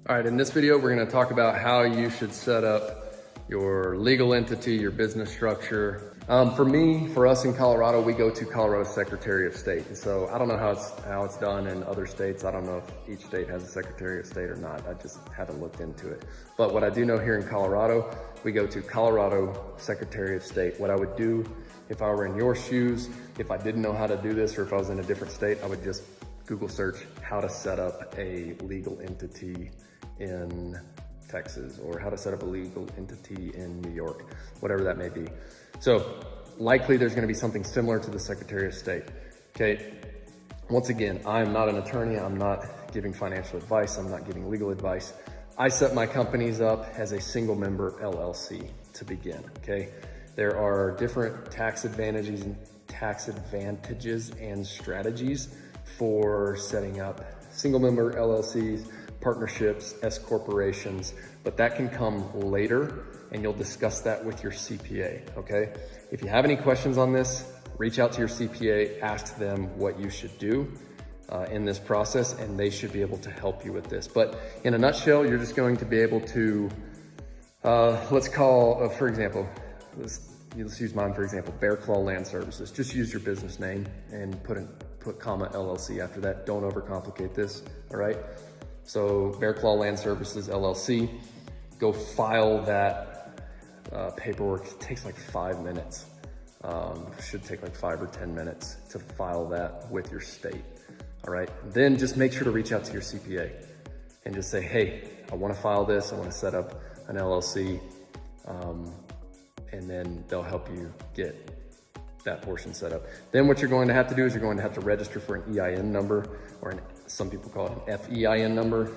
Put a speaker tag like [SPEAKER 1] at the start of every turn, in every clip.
[SPEAKER 1] All right, in this video, we're gonna talk about how you should set up your legal entity, your business structure. For us in Colorado, we go to Colorado Secretary of State. And so I don't know how it's done in other states. I don't know if each state has a Secretary of State or not. I just haven't looked into it. But what I do know here in Colorado, we go to Colorado Secretary of State. What I would do if I were in your shoes, if I didn't know how to do this, or if I was in a different state, I would just Google search how to set up a legal entity in Texas, or how to set up a legal entity in New York, whatever that may be. So likely there's gonna be something similar to the Secretary of State, okay? Once again, I'm not an attorney, I'm not giving financial advice, I'm not giving legal advice. I set my companies up as a single member LLC to begin, okay? There are different tax advantages and strategies for setting up single member LLCs, partnerships, S corporations, but that can come later, and you'll discuss that with your CPA, okay? If you have any questions on this, reach out to your CPA, ask them what you should do in this process, and they should be able to help you with this. But in a nutshell, you're just going to be able to, let's call, for example, let's use mine for example, Bear Claw Land Services. Just use your business name and put comma LLC after that. Don't overcomplicate this, all right? So Bear Claw Land Services LLC, go file that paperwork. It takes like 5 minutes. Should take like 5 or 10 minutes to file that with your state, all right? Then just make sure to reach out to your CPA and just say, hey, I wanna file this, I wanna set up an LLC, and then they'll help you get that portion set up. Then what you're going to have to do is you're going to have to register for an EIN number, or some people call it an FEIN number.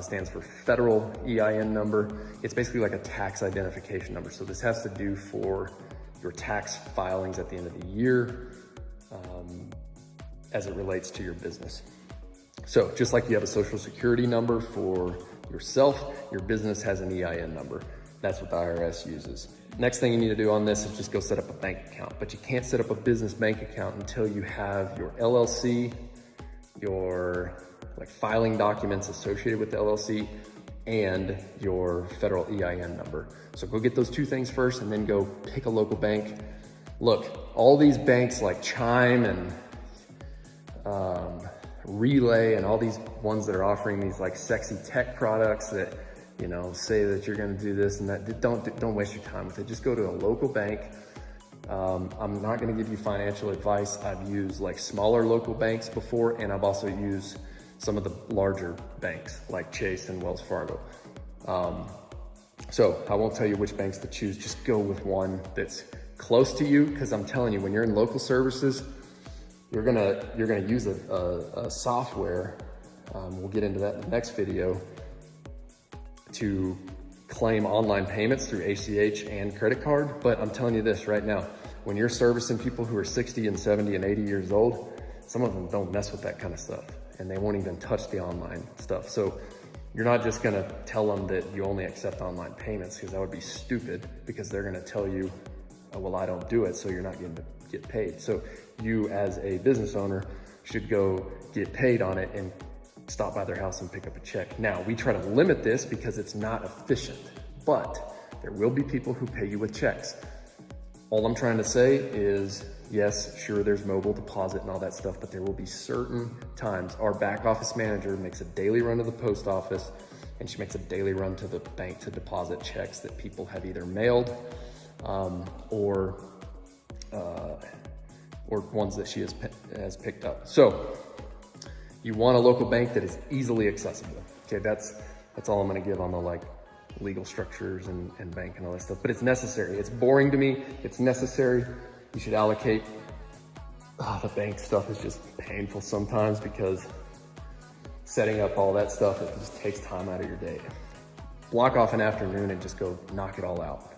[SPEAKER 1] Stands for federal EIN number. It's basically like a tax identification number. So this has to do for your tax filings at the end of the year as it relates to your business. So just like you have a social security number for yourself, your business has an EIN number. That's what the IRS uses. Next thing you need to do on this is just go set up a bank account, but you can't set up a business bank account until you have your LLC, your filing documents associated with the LLC, and your federal EIN number. So go get those two things first, and then go pick a local bank. Look, all these banks like Chime and Relay and all these ones that are offering these like sexy tech products that, you know, say that you're gonna do this and that, don't waste your time with it. Just go to a local bank. I'm not gonna give you financial advice. I've used like smaller local banks before, and I've also used some of the larger banks like Chase and Wells Fargo. So I won't tell you which banks to choose. Just go with one that's close to you, because I'm telling you, when you're in local services, you're gonna use a software, we'll get into that in the next video, to claim online payments through ACH and credit card. But I'm telling you this right now, when you're servicing people who are 60 and 70 and 80 years old, some of them don't mess with that kind of stuff, and they won't even touch the online stuff. So you're not just gonna tell them that you only accept online payments, because that would be stupid, because they're gonna tell you, oh, well, I don't do it, so you're not gonna get paid. So you as a business owner should go get paid on it and stop by their house and pick up a check. Now, we try to limit this because it's not efficient, but there will be people who pay you with checks. All I'm trying to say is, yes, sure, there's mobile deposit and all that stuff, but there will be certain times. Our back office manager makes a daily run to the post office, and she makes a daily run to the bank to deposit checks that people have either mailed or ones that she has picked up. So you want a local bank that is easily accessible. Okay, that's all I'm gonna give on the like legal structures and bank and all that stuff, but it's necessary. It's boring to me, it's necessary. You should allocate. The bank stuff is just painful sometimes, because setting up all that stuff, it just takes time out of your day. Block off an afternoon and just go knock it all out.